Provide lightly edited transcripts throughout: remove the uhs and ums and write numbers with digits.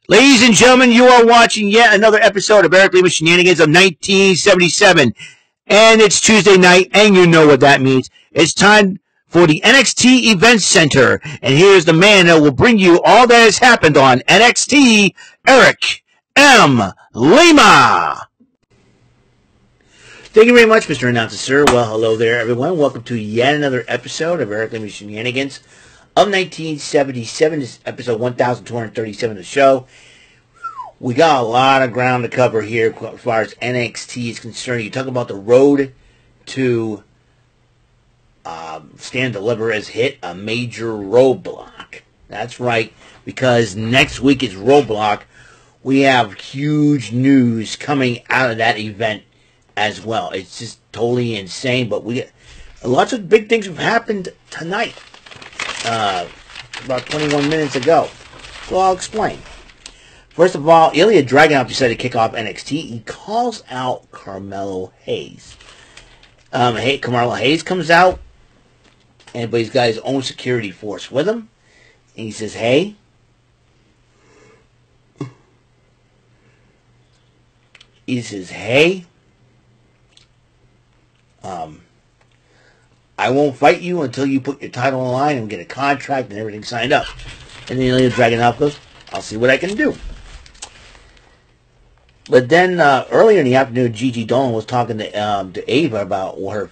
Ladies and gentlemen, you are watching yet another episode of Lima Shenanigans of 1977. And it's Tuesday night, and you know what that means. It's time for the NXT Event Center. And here's the man that will bring you all that has happened on NXT, Eric M. Lima. Thank you very much, Mr. Announcer, sir. Well, hello there, everyone. Welcome to yet another episode of Lima Shenanigans of 1977. This is episode 1237 of the show. We got a lot of ground to cover here as far as NXT is concerned. You talk about the road to Stand Deliver has hit a major roadblock. That's right, because next week is Roadblock. We have huge news coming out of that event as well. It's just totally insane, but we lots of big things have happened tonight. About 21 minutes ago. So I'll explain. First of all, Ilya Dragunov decided to kick off NXT. He calls out Carmelo Hayes. Carmelo Hayes comes out, but he's got his own security force with him. And he says, hey, I won't fight you until you put your title on the line and get a contract and everything signed up. And then Ilya Dragunov goes, I'll see what I can do. But then earlier in the afternoon, Gigi Dolan was talking to Ava about her.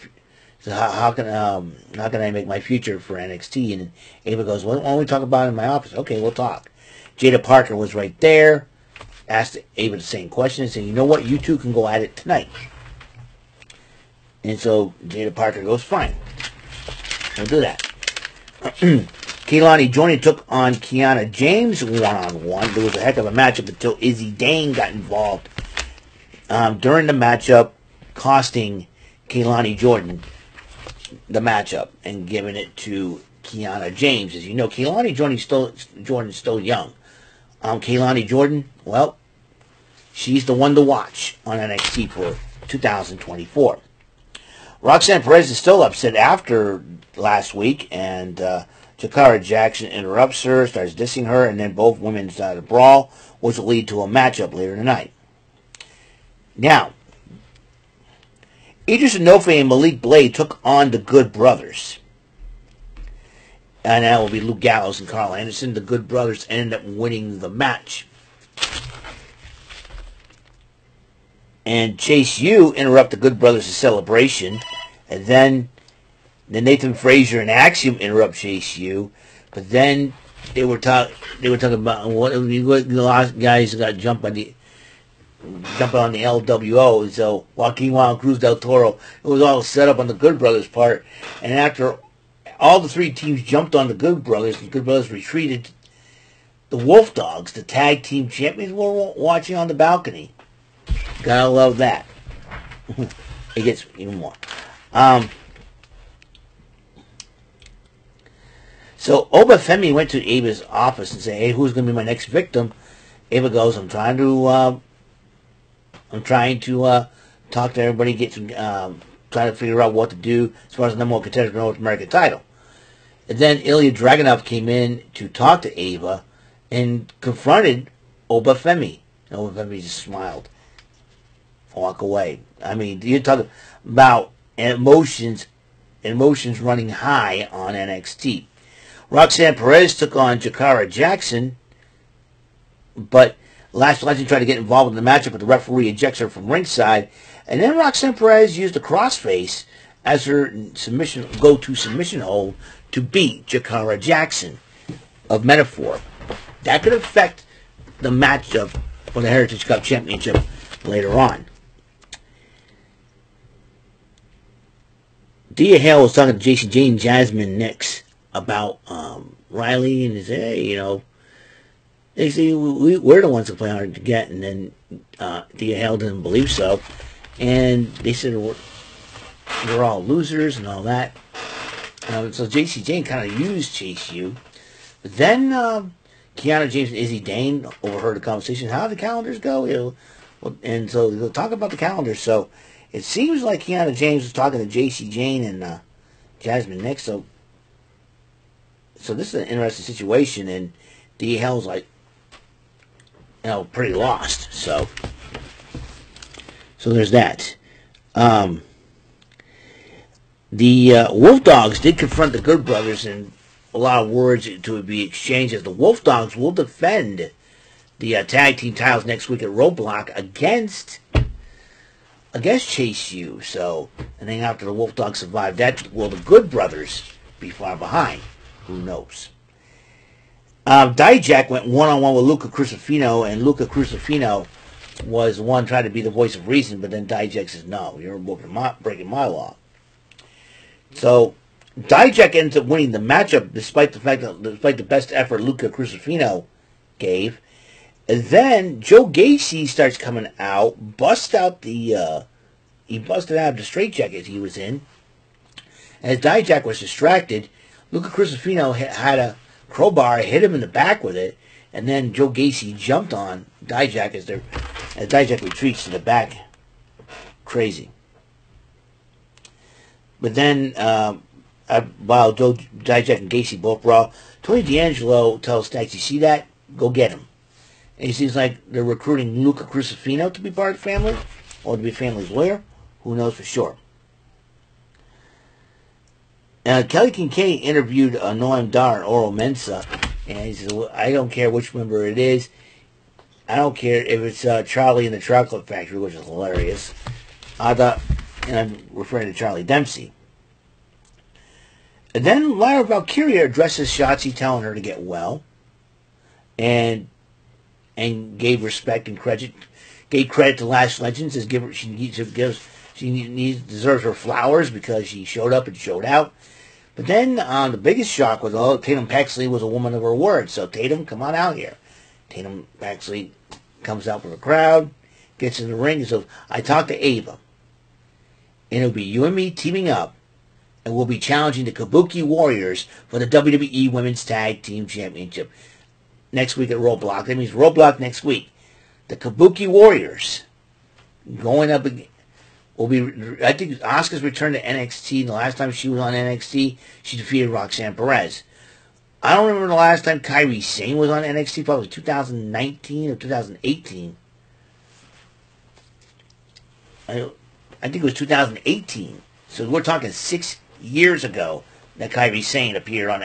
So how can I make my future for NXT? And Ava goes, well, why don't we talk about it in my office? Okay, we'll talk. Jada Parker was right there, asked Ava the same question, and said, you know what, you two can go at it tonight. And so Jada Parker goes, fine, we'll do that. Keilani Jordan took on Kiana James one-on-one. There was a heck of a matchup until Izzy Dane got involved during the matchup, costing Keilani Jordan the matchup and giving it to Kiana James. As you know, Keilani Jordan's still young. Keilani Jordan, well, she's the one to watch on NXT for 2024. Roxanne Perez is still upset after last week, and Jakara Jackson interrupts her, starts dissing her, and then both women start a brawl, which will lead to a matchup later tonight. Now, Idris Enofe and Malik Blade took on the Good Brothers. And that will be Luke Gallows and Carl Anderson. The Good Brothers ended up winning the match. And Chase U interrupted the Good Brothers' celebration. And then Nathan Frazier and Axiom interrupt Chase U. But then they were talking about what the guys got jumping on the LWO. So Joaquin Juan Cruz del Toro, it was all set up on the Good Brothers part. And after all the three teams jumped on the Good Brothers retreated, the Wolf Dogs, the tag team champions, were watching on the balcony. Gotta love that. It gets even more. So Oba Femi went to Ava's office and said, hey, who's going to be my next victim? Ava goes, I'm trying to talk to everybody, get some, try to figure out what to do as far as the number one contender for the North American title. And then Ilya Dragunov came in to talk to Ava and confronted Oba Femi. And Oba Femi just smiled. Walk away. I mean, you're talking about emotions running high on NXT. Roxanne Perez took on Jakara Jackson, but Lash Legend tried to get involved in the matchup, but the referee ejects her from ringside. And then Roxanne Perez used a crossface as her go-to submission hold to beat Jakara Jackson of Metaphor. That could affect the matchup for the Heritage Cup Championship later on. Dia Hale was talking to JC Jane, Jasmine Nix about Riley, and they said, hey, you know, they say we're the ones that play hard to get, and then Dia Hale didn't believe so, and they said we're all losers and all that. So JC Jane kind of used Chase U, but then Kiana James and Izzy Dane overheard the conversation. How did the calendars go? You know, and so they'll talk about the calendar. So it seems like Kiana James was talking to JC Jane and Jasmine Nix. So this is an interesting situation, and D.Hell's like, pretty lost. So there's that. The Wolf Dogs did confront the Good Brothers, and a lot of words to be exchanged, as the Wolf Dogs will defend the tag team titles next week at Roadblock against Chase U. So, and then after the Wolf Dogs survive that, will the Good Brothers be far behind? Who knows? Dijak went one-on-one with Luca Crucifino, and Luca Crucifino was the one trying to be the voice of reason, but then Dijak says, no, you're breaking my law. So Dijak ends up winning the matchup despite the best effort Luca Crucifino gave. And then Joe Gacy starts coming out, busted out the straitjacket he was in. As Dijak was distracted, Luca Crucifino had a crowbar, hit him in the back with it, and then Joe Gacy jumped on Dijak as Dijak retreats to the back. Crazy. But then, while Dijak and Gacy both brawl, Tony D'Angelo tells Stacks, you see that? Go get him. And it seems like they're recruiting Luca Crucifino to be part of the family, or to be family's lawyer. Who knows for sure. Kelly Kincaid interviewed Noam Dar and Oro Mensah, and he says, well, I don't care which member it is. I don't care if it's Charlie in the Chocolate Factory, which is hilarious. And I'm referring to Charlie Dempsey. And then Lyra Valkyria addresses Shotzi, telling her to get well, and gave respect and credit. Gave credit to Lash Legends, as she deserves her flowers because she showed up and showed out. But then the biggest shock was, Tatum Paxley was a woman of her word. So Tatum, come on out here. Tatum Paxley comes out from the crowd, gets in the ring, and says, I talked to Ava, and it'll be you and me teaming up, and we'll be challenging the Kabuki Warriors for the WWE Women's Tag Team Championship next week at Roadblock. That means Roadblock next week. The Kabuki Warriors going up again. I think Asuka's returned to NXT. The last time she was on NXT, she defeated Roxanne Perez. I don't remember the last time Kairi Sane was on NXT, probably 2019 or 2018. I think it was 2018. So we're talking 6 years ago that Kairi Sane appeared on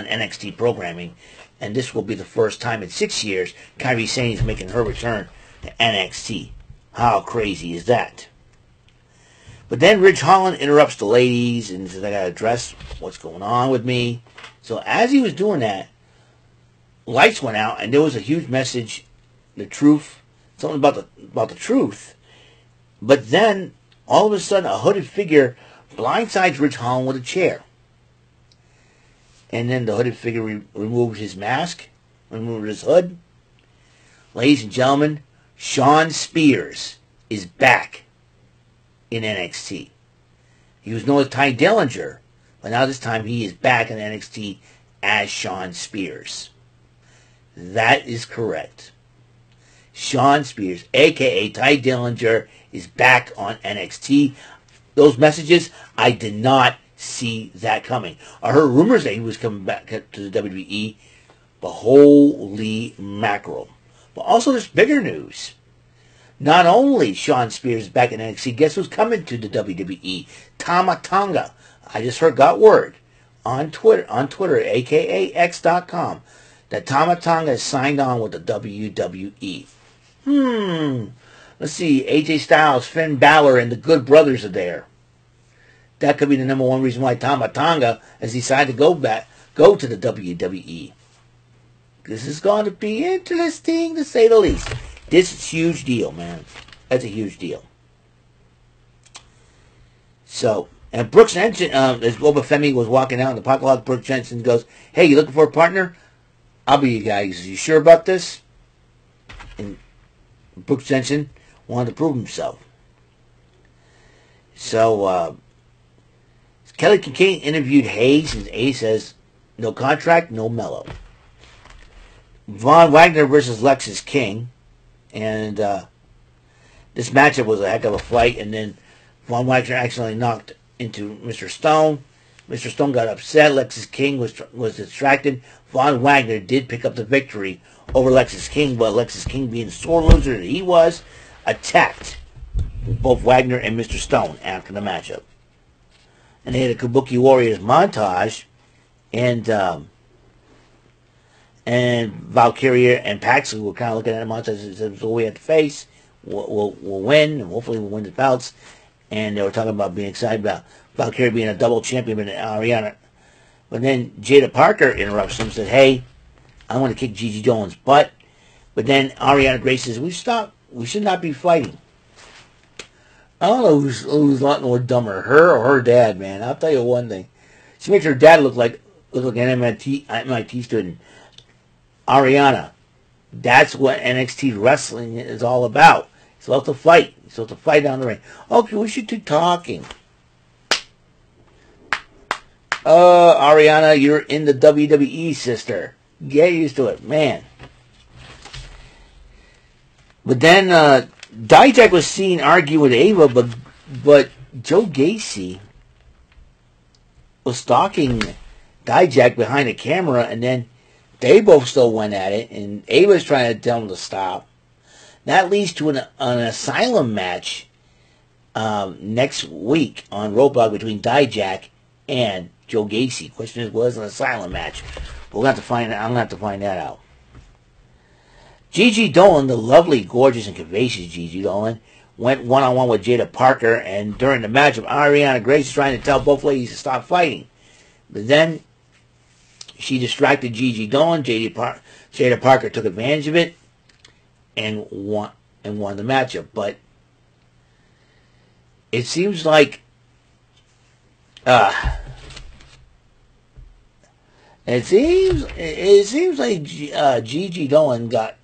NXT programming. And this will be the first time in 6 years Kairi Sane is making her return to NXT. How crazy is that? But then Ridge Holland interrupts the ladies and says, I got to address what's going on with me. So as he was doing that, lights went out and there was a huge message, the truth, something about the truth. But then, all of a sudden, a hooded figure blindsides Ridge Holland with a chair. And then the hooded figure removed his mask, removed his hood. Ladies and gentlemen, Shawn Spears is back in NXT. He was known as Ty Dillinger, but now this time he is back in NXT as Shawn Spears. That is correct. Shawn Spears, a.k.a. Ty Dillinger, is back on NXT. Those messages, I did not see that coming. I heard rumors that he was coming back to the WWE, but holy mackerel. But also there's bigger news. Not only Shawn Spears back in NXT, guess who's coming to the WWE? Tama Tonga. I just got word on Twitter, a.k.a. X.com, that Tama Tonga has signed on with the WWE. Let's see, AJ Styles, Finn Balor, and the Good Brothers are there. That could be the number one reason why Tama Tonga has decided to go to the WWE. This is going to be interesting, to say the least. This is a huge deal, man. That's a huge deal. So, and Brooks Jensen, as Boba Femi was walking out in the parking lot, Brooks Jensen goes, hey, you looking for a partner? I'll be your guy. He says, you sure about this? And Brooks Jensen wanted to prove himself. So, Kelly Kincaid interviewed Hayes, and Hayes says, no contract, no mellow. Von Wagner versus Lexis King. And this matchup was a heck of a fight. And then Von Wagner accidentally knocked into Mr. Stone. Mr. Stone got upset. Lexis King was distracted. Von Wagner did pick up the victory over Lexis King, but Lexis King, being the sore loser that he was, attacked both Wagner and Mr. Stone after the matchup. And they had a Kabuki Warriors montage, and Valkyria and Paxley were kind of looking at the montage and said, so we have to face, we'll win, and hopefully we'll win the belts. And they were talking about being excited about Valkyria being a double champion and Ariana. But then Jada Parker interrupts them and said, hey, I want to kick Gigi Dolan's butt. But then Ariana Grace says, we should not be fighting. I don't know who's a lot more dumber, her or her dad, man. I'll tell you one thing. She makes her dad look like an MIT student. Ariana, that's what NXT wrestling is all about. It's about to fight. It's about to fight down the ring. Okay, we should do talking. Ariana, you're in the WWE, sister. Get used to it, man. But then Dijak was seen arguing with Ava, but Joe Gacy was stalking Dijak behind the camera, and then they both still went at it, and Ava's trying to tell him to stop. That leads to an Asylum match next week on Roadblock between Dijak and Joe Gacy. Question is, was an Asylum match? We'll have to find. I'm gonna have to find that out. Gigi Dolan, the lovely, gorgeous, and curvaceous Gigi Dolan, went one-on-one with Jada Parker, and during the matchup, Ariana Grace is trying to tell both ladies to stop fighting. But then she distracted Gigi Dolan. Jada Parker took advantage of it and won the matchup. But it seems like Gigi Dolan got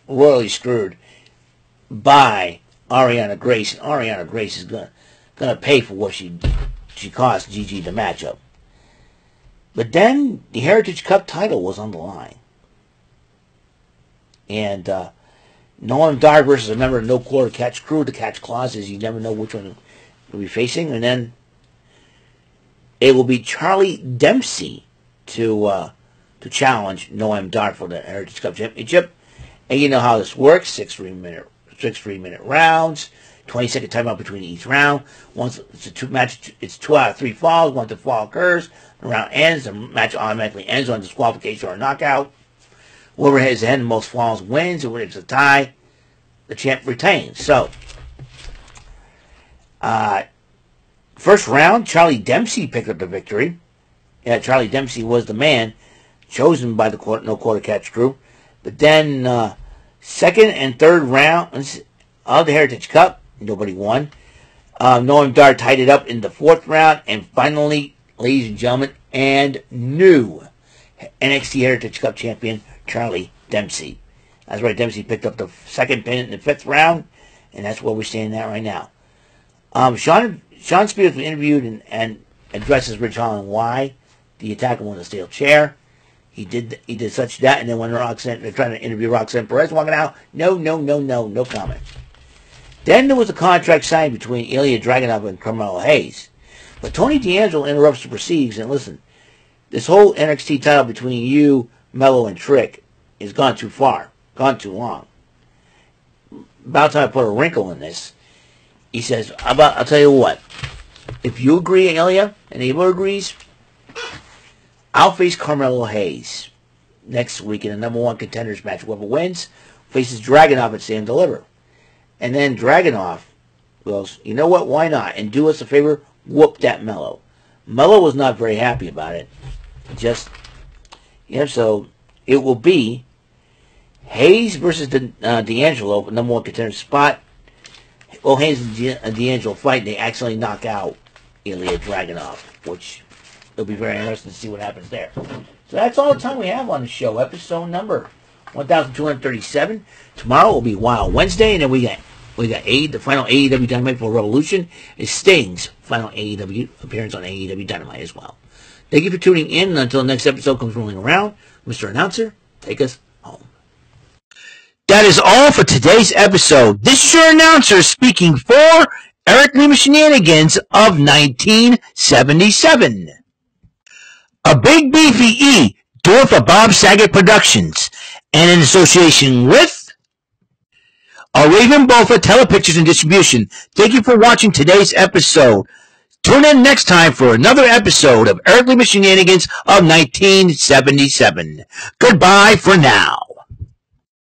royally screwed by Ariana Grace, and Ariana Grace is gonna pay for what she cost Gigi the matchup. But then the Heritage Cup title was on the line, and Noam Dar versus a member of No Quarter Catch Crew. The catch clause is you never know which one will be facing, and then it will be Charlie Dempsey to challenge Noam Dar for the Heritage Cup Championship. And you know how this works: 6 3-minute rounds, 20-second timeout between each round. Once it's a match, it's 2 out of 3 falls. Once the fall occurs, the round ends. The match automatically ends on disqualification or knockout. Whoever has had the most falls wins, and when it's a tie, the champ retains. So, first round, Charlie Dempsey picked up the victory. Charlie Dempsey was the man chosen by the No Quarter Catch Crew. But then, second and third rounds of the Heritage Cup, nobody won. Noam Dar tied it up in the 4th round, and finally, ladies and gentlemen, and new NXT Heritage Cup champion, Charlie Dempsey. That's right, Dempsey picked up the second pin in the 5th round, and that's where we're standing at right now. Sean Spears was interviewed and addresses Rich Holland why the attacker won the steel chair. He did such that, and then when they're trying to interview Roxanne Perez walking out, no comment. Then there was a contract signed between Ilya Dragunov and Carmelo Hayes. But Tony D'Angelo interrupts the proceedings, and listen, this whole NXT title between you, Mello, and Trick has gone too far, gone too long. About time I put a wrinkle in this. He says, I'll tell you what, if you agree, Ilya, and Eva agrees, I'll face Carmelo Hayes next week in a #1 contenders match. Whoever wins faces Dragunov at Stand Deliver. And then Dragunov goes, you know what, why not? And do us a favor, whoop that Mello. Mello was not very happy about it. So it will be Hayes versus D'Angelo for #1 contender spot. Well, Hayes and D'Angelo fight, and they accidentally knock out Ilya Dragunov, which it'll be very interesting to see what happens there. So that's all the time we have on the show. Episode number 1237. Tomorrow will be Wild Wednesday, and then we got the final AEW Dynamite for Revolution is Sting's final AEW appearance on AEW Dynamite as well. Thank you for tuning in, and until the next episode comes rolling around, Mr. Announcer, take us home. That is all for today's episode. This is your announcer speaking for Eric Lima Shenanigans of 1977. A Big Beefy E, doing for Bob Saget Productions. and in association with Raven Bofa Telepictures and Distribution. Thank you for watching today's episode. Tune in next time for another episode of Earthly Shenanigans of 1977. Goodbye for now.